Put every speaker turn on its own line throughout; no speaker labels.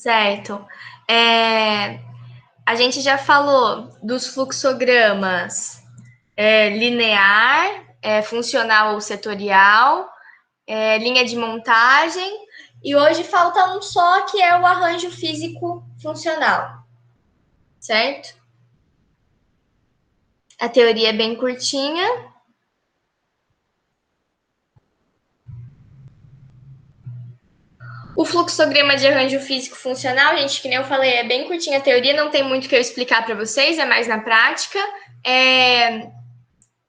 Certo. A gente já falou dos fluxogramas linear, funcional ou setorial, linha de montagem, e hoje falta um só, que é o arranjo físico funcional, certo? A teoria é bem curtinha. O fluxograma de arranjo físico funcional, gente, que nem eu falei, é bem curtinha a teoria, não tem muito que eu explicar para vocês, é mais na prática.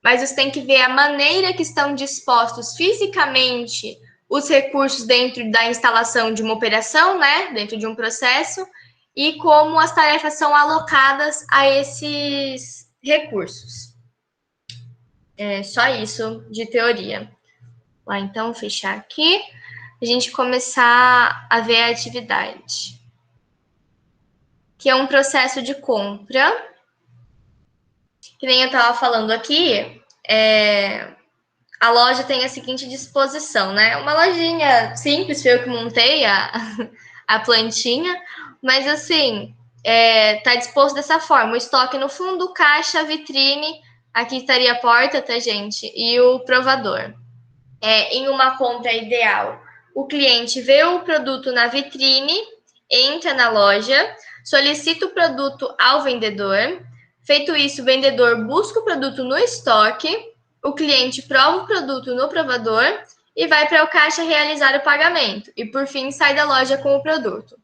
Mas você tem que ver a maneira que estão dispostos fisicamente os recursos dentro da instalação de uma operação, né, dentro de um processo, e como as tarefas são alocadas a esses recursos. É só isso de teoria. Vou então fechar aqui, a gente começar a ver a atividade, que é um processo de compra, que nem eu estava falando aqui, a loja tem a seguinte disposição, né? Uma lojinha simples, foi eu que montei a plantinha, mas assim, tá disposto dessa forma: o estoque no fundo, caixa, vitrine, aqui estaria a porta, tá, gente? E o provador. Em uma compra ideal, o cliente vê o produto na vitrine, entra na loja, solicita o produto ao vendedor. Feito isso, o vendedor busca o produto no estoque, o cliente prova o produto no provador e vai para o caixa realizar o pagamento. E, por fim, sai da loja com o produto.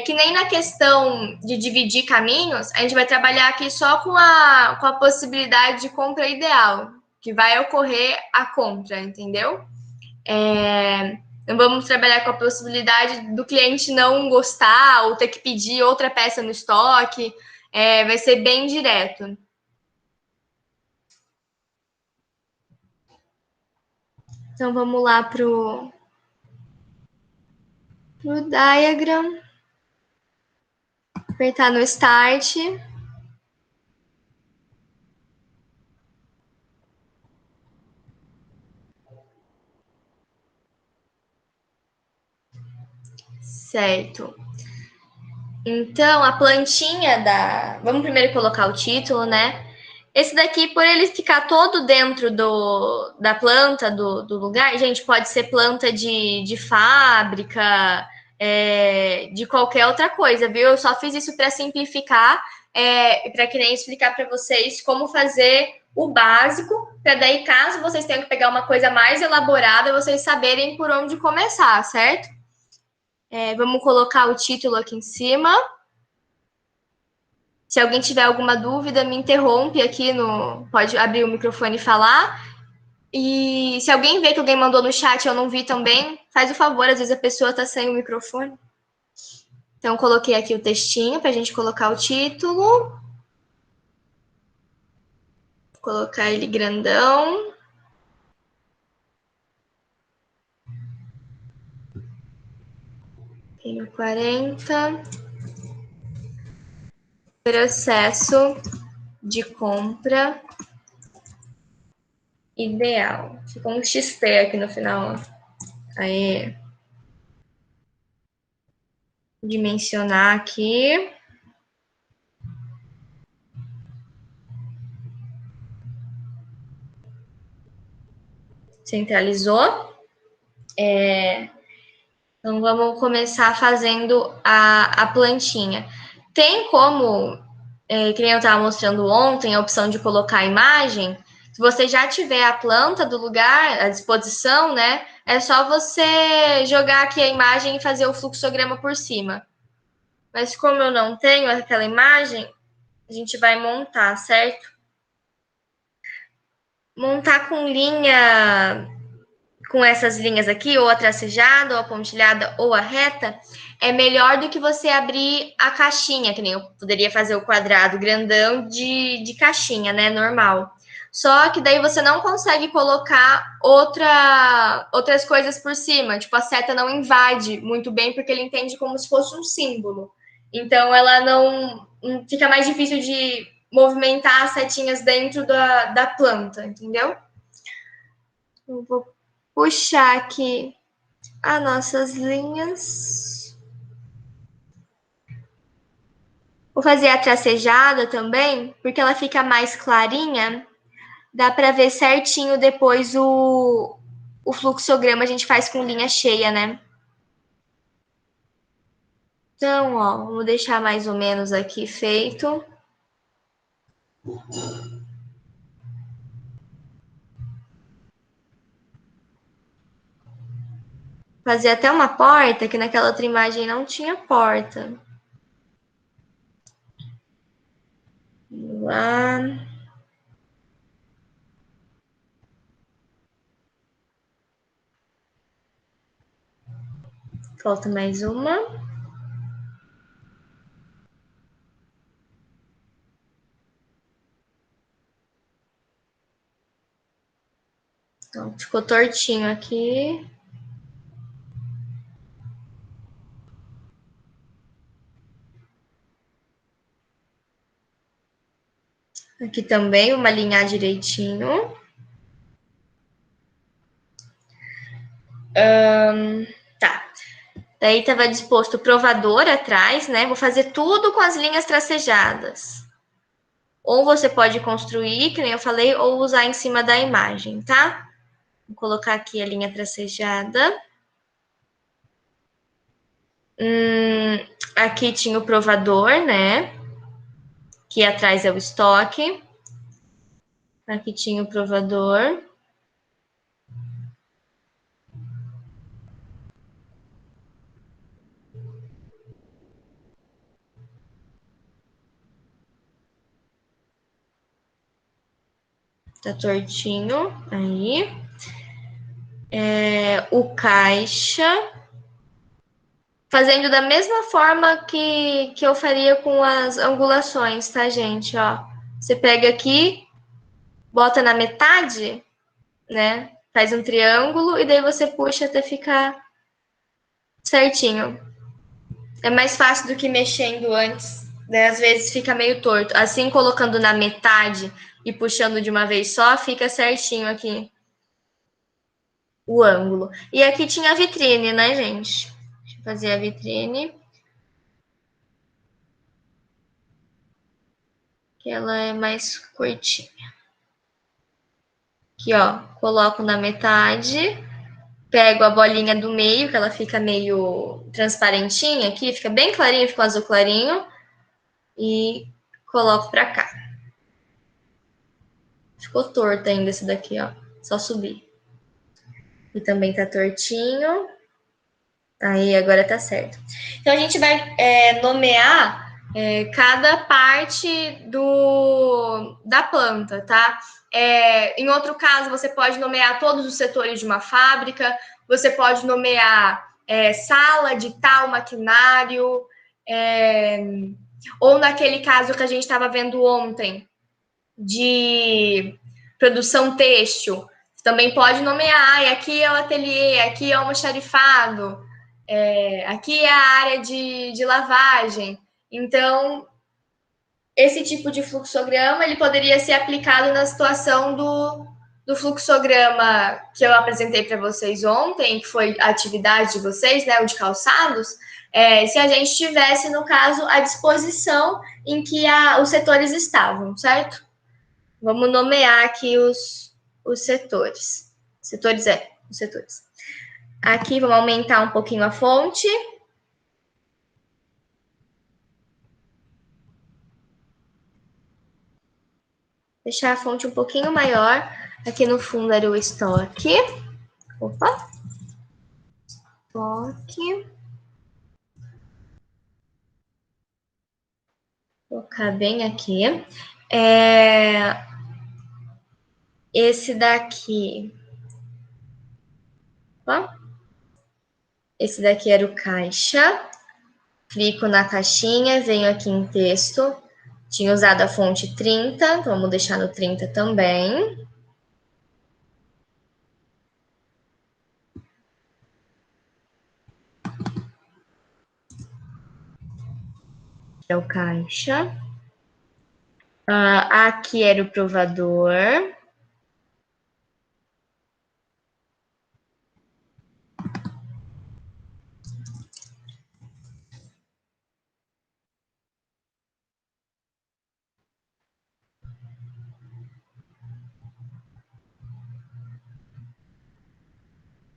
Que nem na questão de dividir caminhos, a gente vai trabalhar aqui só com a possibilidade de compra ideal, que vai ocorrer a compra, entendeu? Não vamos trabalhar com a possibilidade do cliente não gostar ou ter que pedir outra peça no estoque. Vai ser bem direto. Então, vamos lá pro diagram. Apertar no Start. Certo. Então, a plantinha da... Vamos primeiro colocar o título, né? Esse daqui, por ele ficar todo dentro da planta, do lugar, gente, pode ser planta de fábrica, de qualquer outra coisa, viu? Eu só fiz isso para simplificar, para que nem explicar para vocês como fazer o básico, para daí, caso vocês tenham que pegar uma coisa mais elaborada, vocês saberem por onde começar, certo? Vamos colocar o título aqui em cima. Se alguém tiver alguma dúvida, me interrompe aqui pode abrir o microfone e falar. E se alguém vê que alguém mandou no chat e eu não vi também, faz o favor, às vezes a pessoa está sem o microfone. Então, coloquei aqui o textinho para a gente colocar o título. Vou colocar ele grandão. Tenho 40. Processo de compra ideal. Ficou um XP aqui no final. Aí. Dimensionar aqui. Centralizou. Então, vamos começar fazendo a plantinha. Tem como, que nem eu estava mostrando ontem, a opção de colocar a imagem. Se você já tiver a planta do lugar à disposição, né? É só você jogar aqui a imagem e fazer o fluxograma por cima. Mas como eu não tenho aquela imagem, a gente vai montar, certo? Montar com linha, com essas linhas aqui, ou a tracejada, ou a pontilhada, ou a reta, é melhor do que você abrir a caixinha, que nem eu poderia fazer o quadrado grandão de caixinha, né, normal. Só que daí você não consegue colocar outras coisas por cima, tipo, a seta não invade muito bem, porque ele entende como se fosse um símbolo. Então, ela não fica mais difícil de movimentar as setinhas dentro da planta, entendeu? Eu vou puxar aqui as nossas linhas. Vou fazer a tracejada também, porque ela fica mais clarinha. Dá para ver certinho depois o fluxograma a gente faz com linha cheia, né? Então, ó, vou deixar mais ou menos aqui feito. Fazer até uma porta, que naquela outra imagem não tinha porta. Vamos lá. Falta mais uma. Então, ficou tortinho aqui. Aqui também, uma alinhar direitinho. Tá. Daí estava disposto o provador atrás, né? Vou fazer tudo com as linhas tracejadas. Ou você pode construir, que nem eu falei, ou usar em cima da imagem, tá? Vou colocar aqui a linha tracejada. Aqui tinha o provador, né? Que atrás é o estoque. Aqui tinha o provador. Tá tortinho. Aí. O caixa. Fazendo da mesma forma que eu faria com as angulações, tá, gente? Ó, você pega aqui, bota na metade, né? Faz um triângulo e daí você puxa até ficar certinho. É mais fácil do que mexendo antes, né? Às vezes fica meio torto. Assim, colocando na metade e puxando de uma vez só, fica certinho aqui o ângulo. E aqui tinha a vitrine, né, gente? Deixa eu fazer a vitrine. Que ela é mais curtinha. Aqui, ó, coloco na metade, pego a bolinha do meio, que ela fica meio transparentinha aqui, fica bem clarinho, fica um azul clarinho, e coloco pra cá. Ficou torto ainda esse daqui, ó, só subir. E também tá tortinho. Aí, agora tá certo. Então, a gente vai nomear cada parte da planta, tá? Em outro caso, você pode nomear todos os setores de uma fábrica, você pode nomear sala de tal maquinário, ou naquele caso que a gente estava vendo ontem, de produção têxtil, também pode nomear, e aqui é o ateliê, aqui é o almoxarifado, aqui é a área de lavagem. Então, esse tipo de fluxograma ele poderia ser aplicado na situação do fluxograma que eu apresentei para vocês ontem, que foi a atividade de vocês, né, o de calçados, se a gente tivesse, no caso, a disposição em que os setores estavam, certo? Vamos nomear aqui os setores. Os setores. Aqui, vamos aumentar um pouquinho a fonte. Deixar a fonte um pouquinho maior. Aqui no fundo era o estoque. Opa. Estoque. Vou colocar bem aqui. Esse daqui. Ó. Esse daqui era o caixa. Clico na caixinha, venho aqui em texto. Tinha usado a fonte 30, então vamos deixar no 30 também. É o caixa. Aqui era o provador.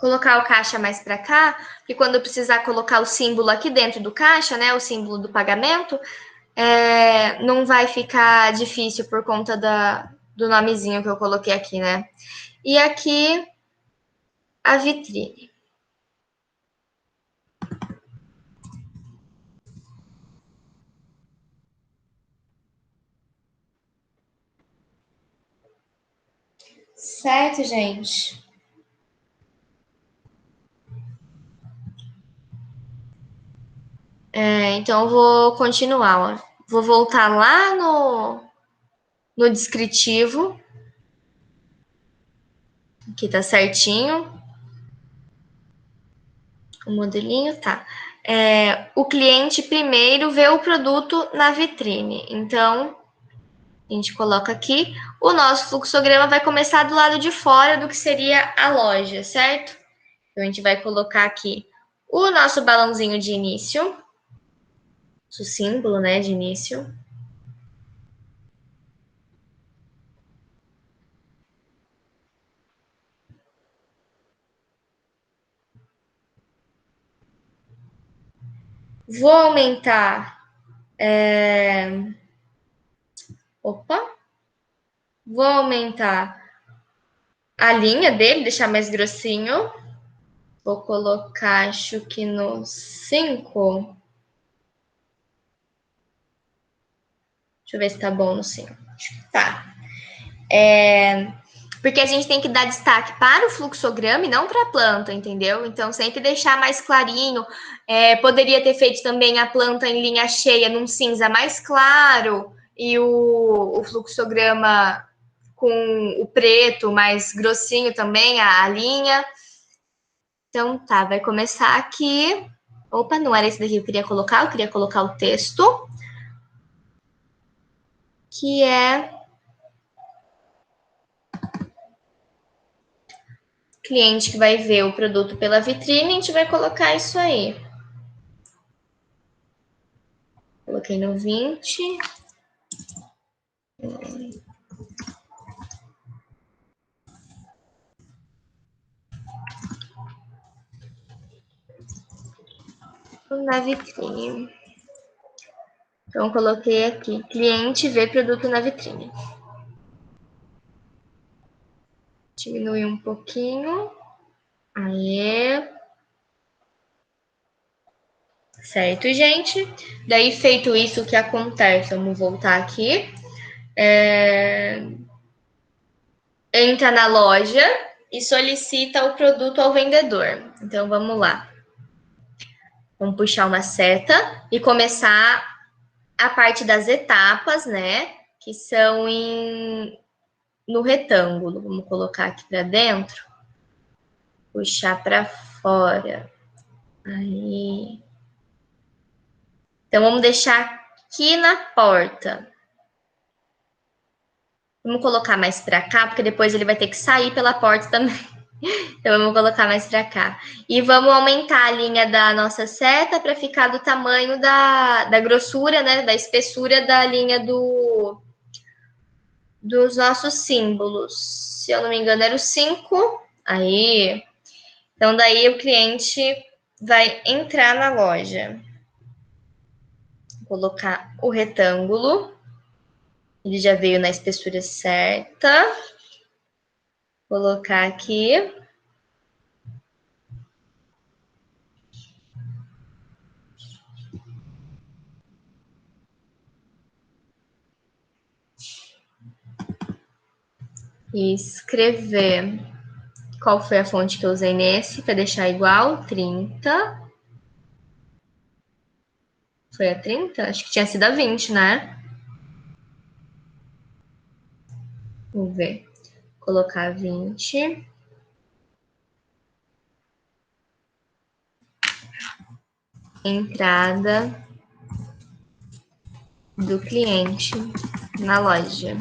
colocar o caixa mais para cá, porque quando eu precisar colocar o símbolo aqui dentro do caixa, né, o símbolo do pagamento, não vai ficar difícil por conta do nomezinho que eu coloquei aqui, né? E aqui a vitrine. Certo, gente? Então, eu vou continuar. Ó. Vou voltar lá no descritivo. Aqui tá certinho. O modelinho tá. O cliente primeiro vê o produto na vitrine. Então, a gente coloca aqui. O nosso fluxograma vai começar do lado de fora do que seria a loja, certo? Então, a gente vai colocar aqui o nosso balãozinho de início. O símbolo, né, de início. Vou aumentar. Vou aumentar a linha dele, deixar mais grossinho. Vou colocar, acho que no 5. Deixa eu ver se tá bom no 5. Tá. Porque a gente tem que dar destaque para o fluxograma e não para a planta, entendeu? Então, sempre deixar mais clarinho. Poderia ter feito também a planta em linha cheia num cinza mais claro e o fluxograma com o preto mais grossinho também, a linha. Então, tá, vai começar aqui. Opa, não era esse daqui que eu queria colocar o texto, que é cliente que vai ver o produto pela vitrine, a gente vai colocar isso aí. Coloquei no 20. Na vitrine. Então, coloquei aqui, cliente vê produto na vitrine. Diminui um pouquinho. Aí. Certo, gente? Daí, feito isso, o que acontece? Vamos voltar aqui. Entra na loja e solicita o produto ao vendedor. Então, vamos lá. Vamos puxar uma seta e começar a parte das etapas, né? Que são no retângulo. Vamos colocar aqui para dentro. Puxar para fora. Aí. Então, vamos deixar aqui na porta. Vamos colocar mais para cá, porque depois ele vai ter que sair pela porta também. Então, vamos colocar mais para cá. E vamos aumentar a linha da nossa seta para ficar do tamanho da grossura, né? Da espessura da linha dos nossos símbolos. Se eu não me engano, era o 5. Aí. Então, daí o cliente vai entrar na loja. Vou colocar o retângulo. Ele já veio na espessura certa. Vou colocar aqui. E escrever. Qual foi a fonte que eu usei nesse? Para deixar igual, 30. Foi a 30? Acho que tinha sido a 20, né? Vamos ver. Colocar 20. Entrada do cliente na loja.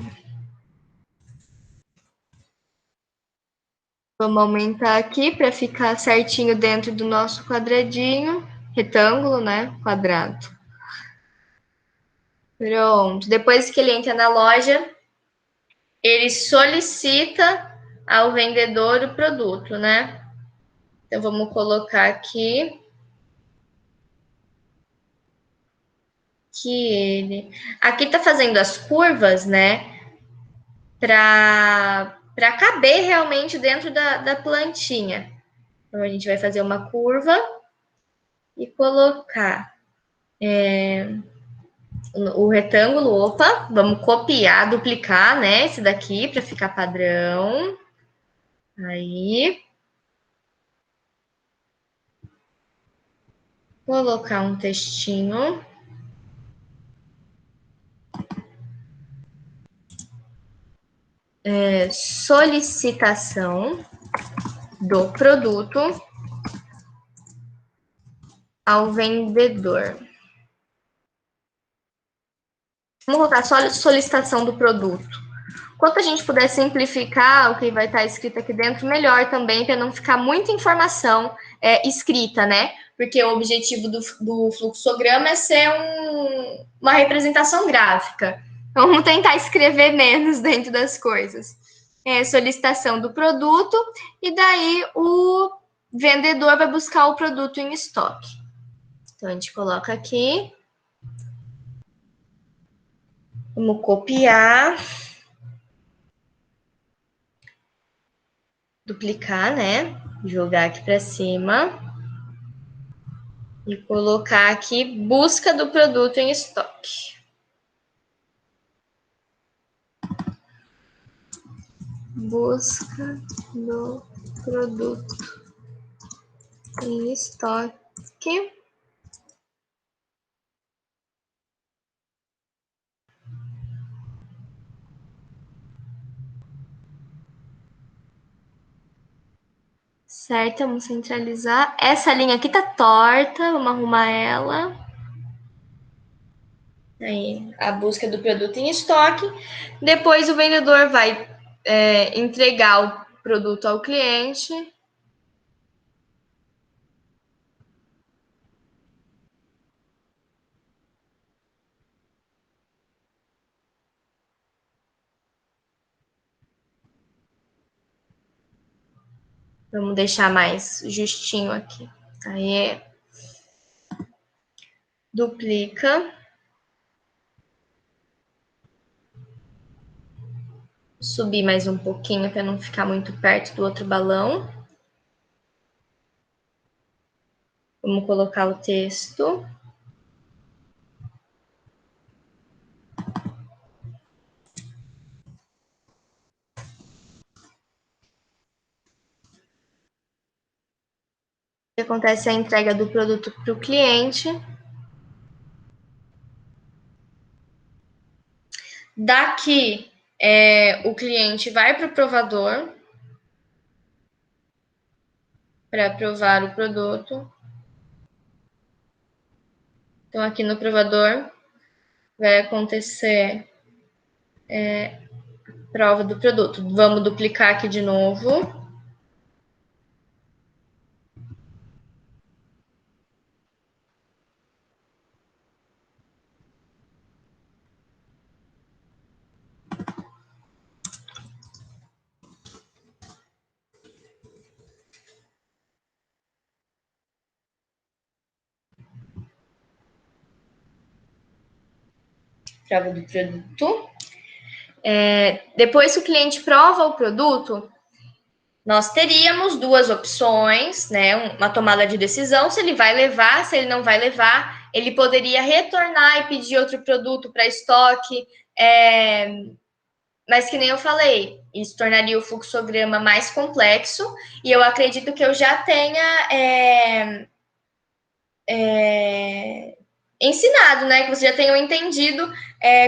Vamos aumentar aqui para ficar certinho dentro do nosso quadradinho. Retângulo, né? Quadrado. Pronto. Depois que ele entra na loja, ele solicita ao vendedor o produto, né? Então, vamos colocar aqui que ele... Aqui tá fazendo as curvas, né? Para caber realmente dentro da plantinha. Então, a gente vai fazer uma curva e colocar o retângulo. Opa, vamos copiar, duplicar, né? Esse daqui para ficar padrão. Aí. Colocar um textinho. Solicitação do produto ao vendedor. Vamos colocar só solicitação do produto. Quanto a gente puder simplificar o que vai estar escrito aqui dentro, melhor também, para não ficar muita informação escrita, né? Porque o objetivo do fluxograma é ser uma representação gráfica. Então, vamos tentar escrever menos dentro das coisas. Solicitação do produto, e daí o vendedor vai buscar o produto em estoque. Então, a gente coloca aqui. Vamos copiar. Duplicar, né? Jogar aqui para cima. E colocar aqui busca do produto em estoque. Busca do produto em estoque. Certo, vamos centralizar. Essa linha aqui tá torta, vamos arrumar ela. Aí, a busca do produto em estoque. Depois o vendedor vai entregar o produto ao cliente. Vamos deixar mais justinho aqui. Aí, duplica. Subir mais um pouquinho para não ficar muito perto do outro balão. Vamos colocar o texto. O que acontece é a entrega do produto para o cliente. Daqui, o cliente vai para o provador para aprovar o produto. Então, aqui no provador vai acontecer prova do produto. Vamos duplicar aqui de novo. Prova do produto. Depois que o cliente prova o produto, nós teríamos duas opções, né? Uma tomada de decisão, se ele vai levar, se ele não vai levar. Ele poderia retornar e pedir outro produto para estoque, mas que nem eu falei, isso tornaria o fluxograma mais complexo, e eu acredito que eu já tenha ensinado, né? Que vocês já tenham entendido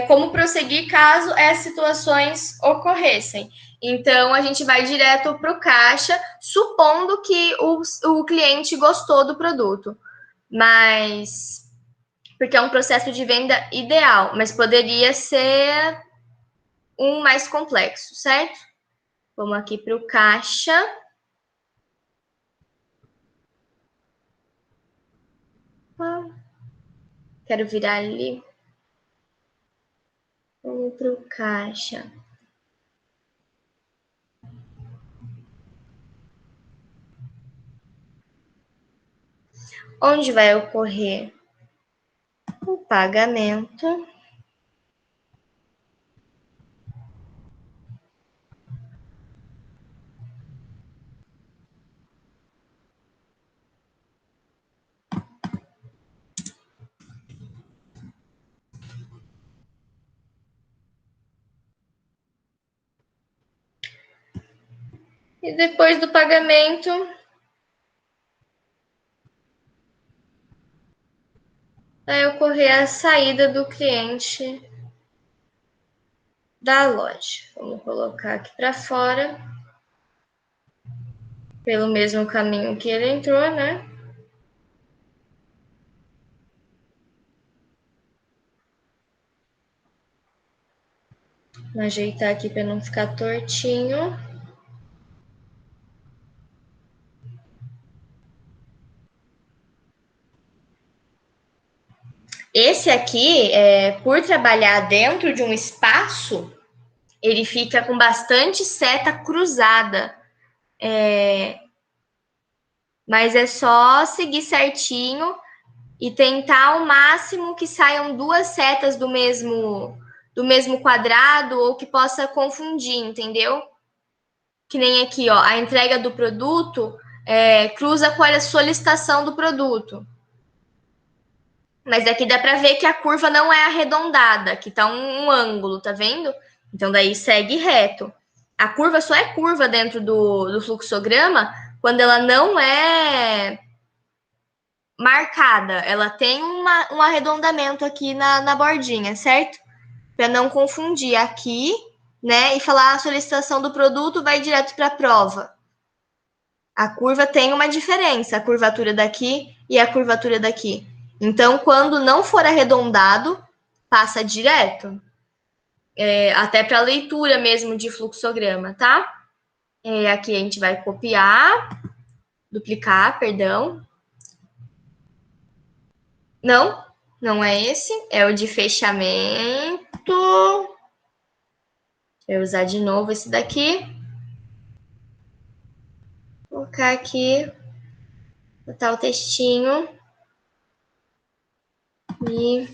como prosseguir caso essas situações ocorressem. Então, a gente vai direto para o caixa, supondo que o cliente gostou do produto. Mas, porque é um processo de venda ideal, mas poderia ser um mais complexo, certo? Vamos aqui para o caixa. Quero virar ali. Vamos para o caixa. onde vai ocorrer o pagamento. E depois do pagamento, vai ocorrer a saída do cliente da loja. Vamos colocar aqui para fora, pelo mesmo caminho que ele entrou, né? Vou ajeitar aqui para não ficar tortinho. Esse aqui, por trabalhar dentro de um espaço, ele fica com bastante seta cruzada. Mas é só seguir certinho e tentar ao máximo que saiam duas setas do mesmo quadrado ou que possa confundir, entendeu? Que nem aqui, ó, a entrega do produto cruza com a solicitação do produto. Mas aqui dá para ver que a curva não é arredondada, aqui tá um ângulo, tá vendo? Então daí segue reto. A curva só é curva dentro do fluxograma quando ela não é marcada, ela tem um arredondamento aqui na bordinha, certo? Para não confundir aqui, né? E falar a solicitação do produto vai direto para a prova. A curva tem uma diferença, a curvatura daqui e a curvatura daqui. Então, quando não for arredondado, passa direto. Até para leitura mesmo de fluxograma, tá? Aqui a gente vai copiar, duplicar, perdão. Não, não é esse. É o de fechamento. Vou usar de novo esse daqui. Vou colocar aqui, botar o textinho. E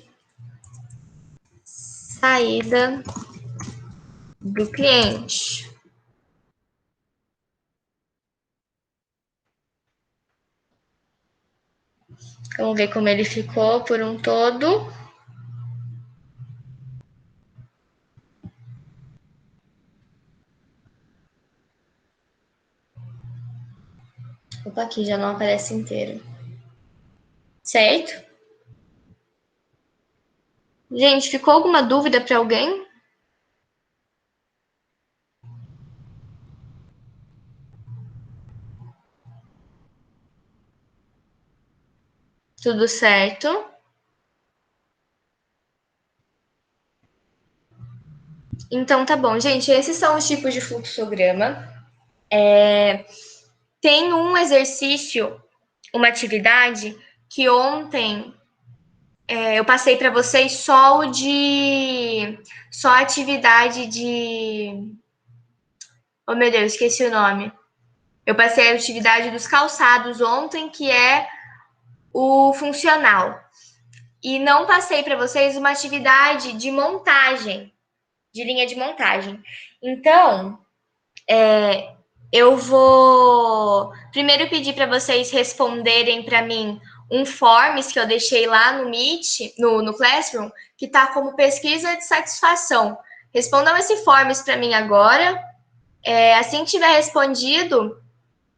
saída do cliente. Vamos ver como ele ficou por um todo. Opa, aqui já não aparece inteiro. Certo? Gente, ficou alguma dúvida para alguém? Tudo certo? Então tá bom, gente. Esses são os tipos de fluxograma. Tem um exercício, uma atividade que ontem eu passei para vocês só a atividade de. Oh meu Deus, esqueci o nome. Eu passei a atividade dos calçados ontem, que é o funcional. E não passei para vocês uma atividade de montagem, de linha de montagem. Então, eu vou primeiro pedir para vocês responderem para mim um forms que eu deixei lá no Meet, no Classroom, que está como pesquisa de satisfação. Respondam esse forms para mim agora. Assim que tiver respondido,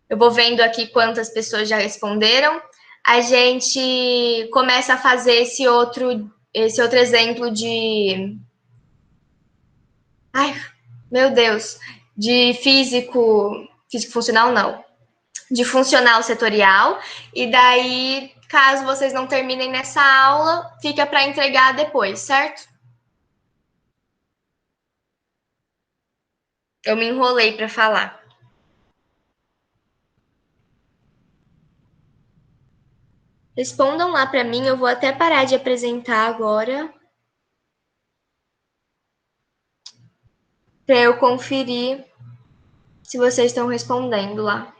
eu vou vendo aqui quantas pessoas já responderam. A gente começa a fazer esse outro exemplo de. Ai, meu Deus! De físico funcional, não. De funcional setorial. E daí, caso vocês não terminem nessa aula, fica para entregar depois, certo? Eu me enrolei para falar. Respondam lá para mim, eu vou até parar de apresentar agora. Para eu conferir se vocês estão respondendo lá.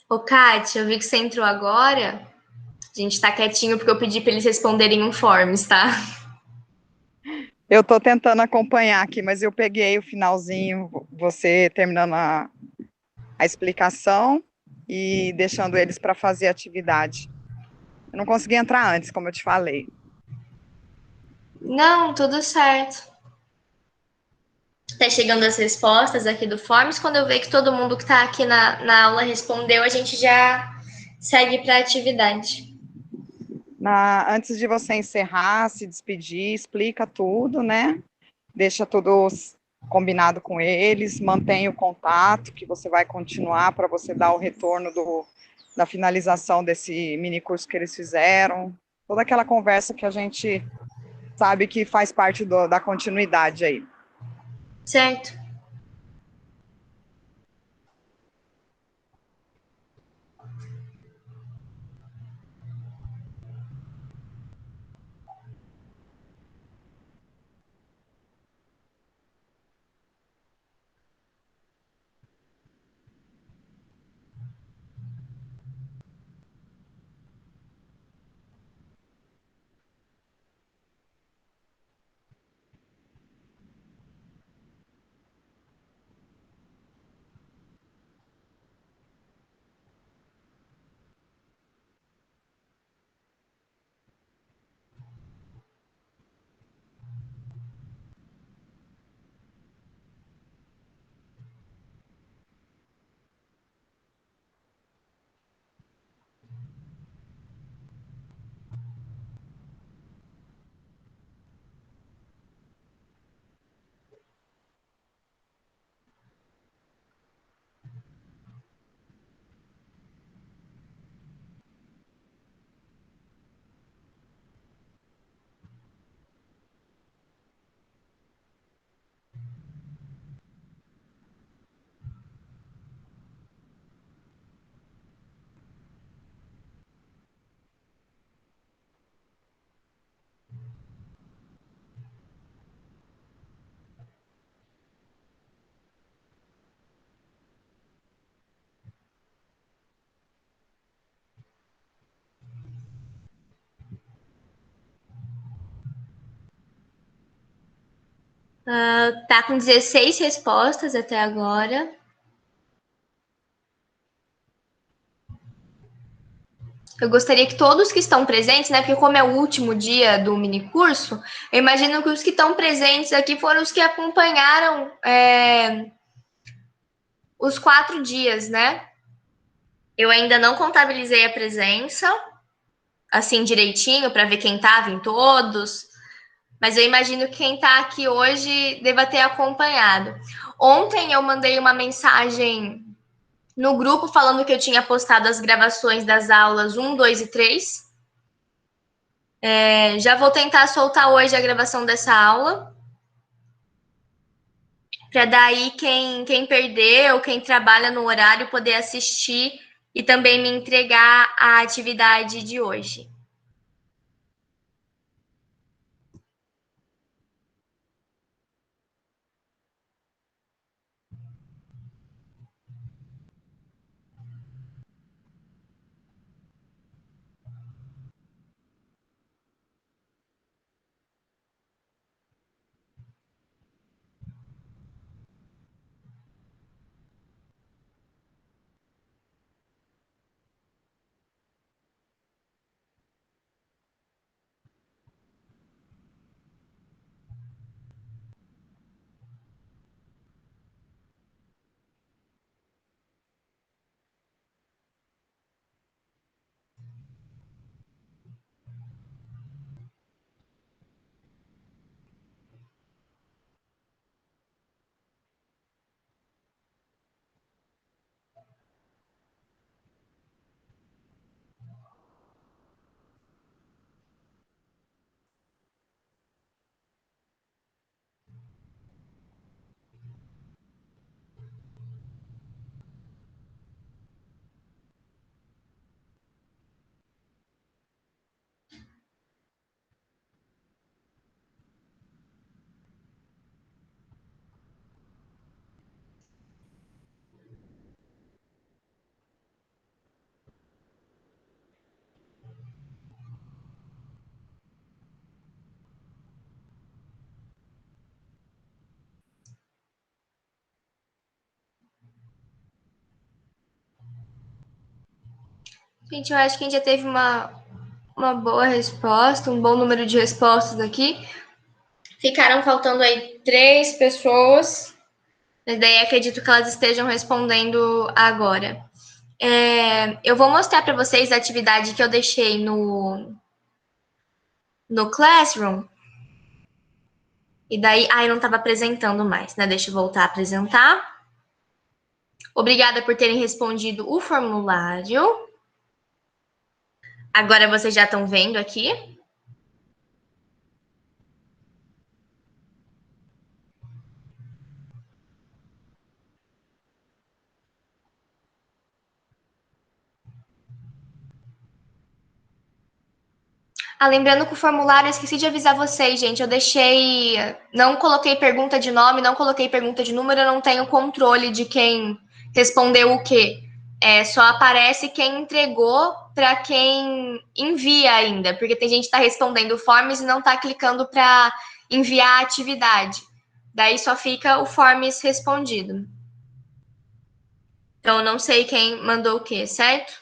Ô, Kátia, eu vi que você entrou agora. A gente tá quietinho porque eu pedi para eles responderem um forms, tá?
Eu estou tentando acompanhar aqui, mas eu peguei o finalzinho, você terminando a explicação e deixando eles para fazer a atividade. Eu não consegui entrar antes, como eu te falei.
Não, tudo certo. Tá chegando as respostas aqui do Forms. Quando eu ver que todo mundo que tá aqui na aula respondeu, a gente já segue para a atividade.
Antes de você encerrar, se despedir, explica tudo, né? Deixa tudo combinado com eles, mantém o contato, que você vai continuar para você dar o retorno da finalização desse mini curso que eles fizeram. Toda aquela conversa que a gente sabe que faz parte da continuidade aí.
Certo? Tá com 16 respostas até agora. Eu gostaria que todos que estão presentes, né? Porque como é o último dia do mini curso, eu imagino que os que estão presentes aqui foram os que acompanharam os 4 dias, né? Eu ainda não contabilizei a presença, assim direitinho, para ver quem estava em todos, mas eu imagino que quem está aqui hoje deva ter acompanhado. Ontem eu mandei uma mensagem no grupo falando que eu tinha postado as gravações das aulas 1, 2 e 3. Já vou tentar soltar hoje a gravação dessa aula, para daí quem perdeu, quem trabalha no horário, poder assistir e também me entregar a atividade de hoje. Gente, eu acho que a gente já teve uma boa resposta, um bom número de respostas aqui. Ficaram faltando aí 3 pessoas, mas daí acredito que elas estejam respondendo agora. Eu vou mostrar para vocês a atividade que eu deixei no Classroom. E daí, eu não estava apresentando mais, né? Deixa eu voltar a apresentar. Obrigada por terem respondido o formulário. Agora vocês já estão vendo aqui. Lembrando que o formulário, eu esqueci de avisar vocês, gente. Eu deixei. Não coloquei pergunta de nome, não coloquei pergunta de número, eu não tenho controle de quem respondeu o quê. Só aparece quem entregou para quem envia ainda, porque tem gente que está respondendo forms e não está clicando para enviar a atividade. Daí só fica o forms respondido. Então, eu não sei quem mandou o quê, certo?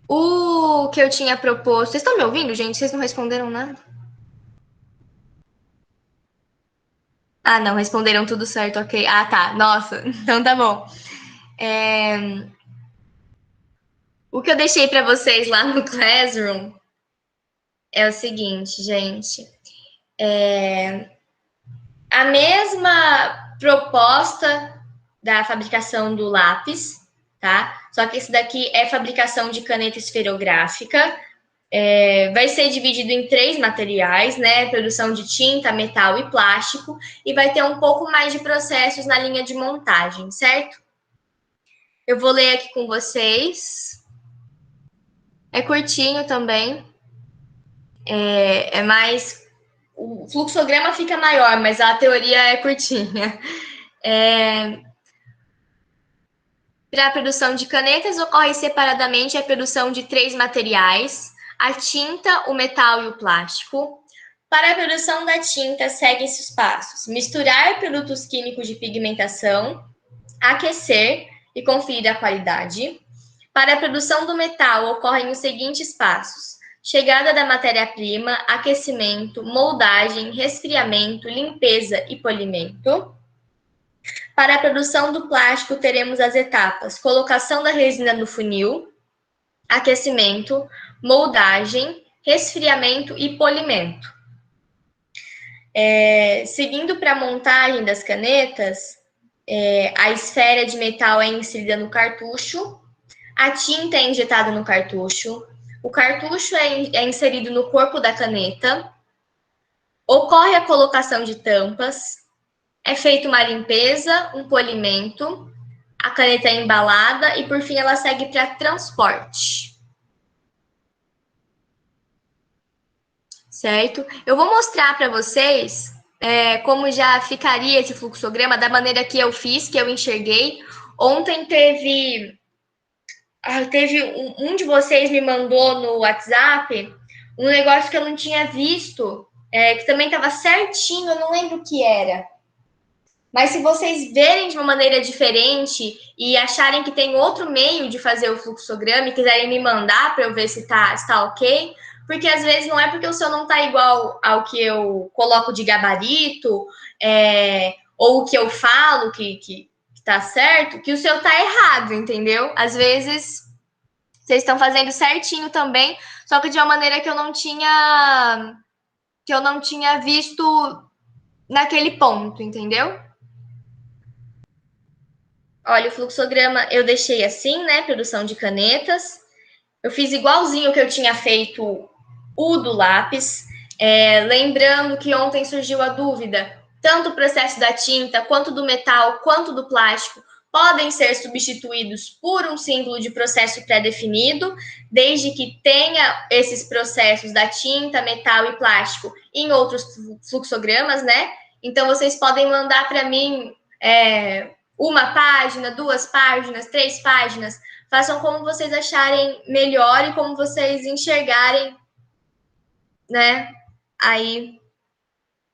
O que eu tinha proposto. Vocês estão me ouvindo, gente? Vocês não responderam nada? Não, responderam tudo certo, ok. Tá. Nossa, então tá bom. O que eu deixei para vocês lá no Classroom é o seguinte, gente. A mesma proposta da fabricação do lápis, tá? Só que esse daqui é fabricação de caneta esferográfica. Vai ser dividido em 3 materiais, né? Produção de tinta, metal e plástico. E vai ter um pouco mais de processos na linha de montagem, certo? Eu vou ler aqui com vocês. É curtinho também. Mais. O fluxograma fica maior, mas a teoria é curtinha. Para a produção de canetas, ocorre separadamente a produção de 3 materiais: a tinta, o metal e o plástico. Para a produção da tinta, seguem-se os passos: misturar produtos químicos de pigmentação, aquecer e conferir a qualidade. Para a produção do metal, ocorrem os seguintes passos: chegada da matéria-prima, aquecimento, moldagem, resfriamento, limpeza e polimento. Para a produção do plástico, teremos as etapas: colocação da resina no funil, aquecimento, moldagem, resfriamento e polimento. Seguindo para a montagem das canetas, a esfera de metal é inserida no cartucho, a tinta é injetada no cartucho, o cartucho é inserido no corpo da caneta, ocorre a colocação de tampas, é feita uma limpeza, um polimento, a caneta é embalada e, por fim, ela segue para transporte. Certo? Eu vou mostrar para vocês como já ficaria esse fluxograma da maneira que eu fiz, que eu enxerguei. Ontem teve um de vocês me mandou no WhatsApp um negócio que eu não tinha visto, que também estava certinho, eu não lembro o que era. Mas se vocês verem de uma maneira diferente e acharem que tem outro meio de fazer o fluxograma e quiserem me mandar para eu ver se está ok, porque às vezes não é porque o seu não está igual ao que eu coloco de gabarito, ou o que eu falo que está certo, que o seu está errado, entendeu? Às vezes vocês estão fazendo certinho também, só que de uma maneira que eu não tinha visto naquele ponto, entendeu? Olha, o fluxograma eu deixei assim, né? Produção de canetas. Eu fiz igualzinho que eu tinha feito o do lápis. Lembrando que ontem surgiu a dúvida: tanto o processo da tinta, quanto do metal, quanto do plástico, podem ser substituídos por um símbolo de processo pré-definido, desde que tenha esses processos da tinta, metal e plástico em outros fluxogramas, né? Então, vocês podem mandar para mim uma página, 2 páginas, 3 páginas. Façam como vocês acharem melhor e como vocês enxergarem, né? Aí,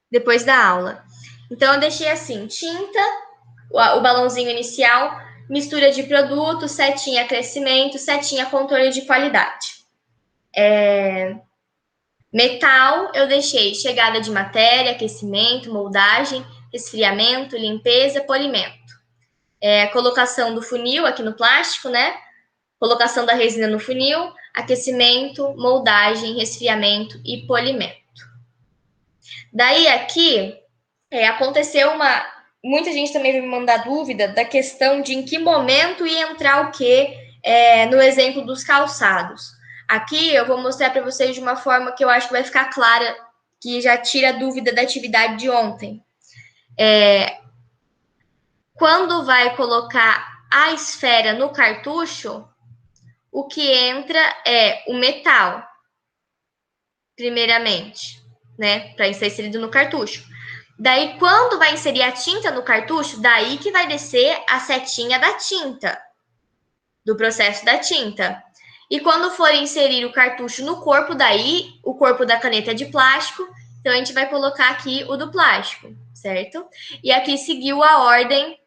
depois da aula. Então, eu deixei assim: tinta, o balãozinho inicial, mistura de produtos, setinha crescimento, setinha controle de qualidade. Metal, eu deixei chegada de matéria, aquecimento, moldagem, resfriamento, limpeza, polimento. Colocação do funil aqui no plástico, né? Colocação da resina no funil, aquecimento, moldagem, resfriamento e polimento. Daí aqui, aconteceu muita gente também veio me mandar dúvida da questão de em que momento ia entrar o quê no exemplo dos calçados. Aqui eu vou mostrar para vocês de uma forma que eu acho que vai ficar clara, que já tira a dúvida da atividade de ontem. Quando vai colocar a esfera no cartucho, o que entra é o metal, primeiramente, né? Para ser inserido no cartucho. Daí, quando vai inserir a tinta no cartucho, daí que vai descer a setinha da tinta, do processo da tinta. E quando for inserir o cartucho no corpo, daí, o corpo da caneta é de plástico, então a gente vai colocar aqui o do plástico, certo? E aqui seguiu a ordem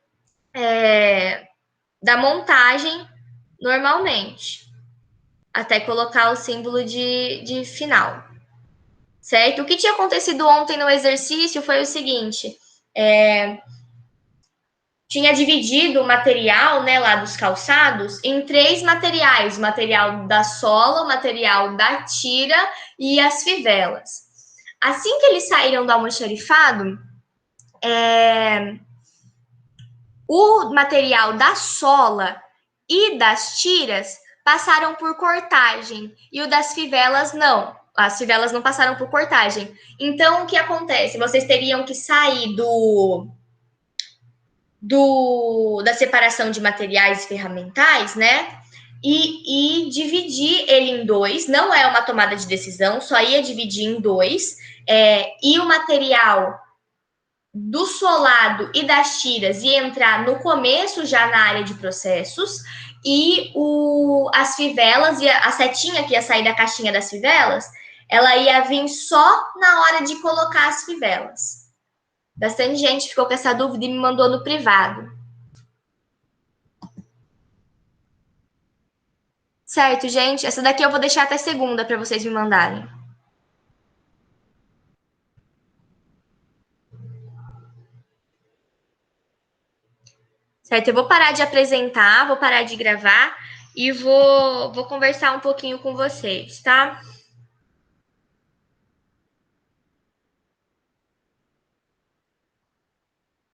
da montagem normalmente, até colocar o símbolo de final, certo? O que tinha acontecido ontem no exercício foi o seguinte, tinha dividido o material, né, lá dos calçados em 3 materiais, o material da sola, o material da tira e as fivelas. Assim que eles saíram do almoxarifado, o material da sola e das tiras passaram por cortagem e o das fivelas não. As fivelas não passaram por cortagem. Então, o que acontece? Vocês teriam que sair da separação de materiais ferramentais, né? E dividir ele em 2. Não é uma tomada de decisão, só ia dividir em 2. E o material do solado e das tiras ia entrar no começo já na área de processos e as fivelas, a setinha que ia sair da caixinha das fivelas, ela ia vir só na hora de colocar as fivelas. Bastante gente ficou com essa dúvida e me mandou no privado. Certo, gente? Essa daqui eu vou deixar até segunda para vocês me mandarem. Certo? Eu vou parar de apresentar, vou parar de gravar e vou conversar um pouquinho com vocês, tá?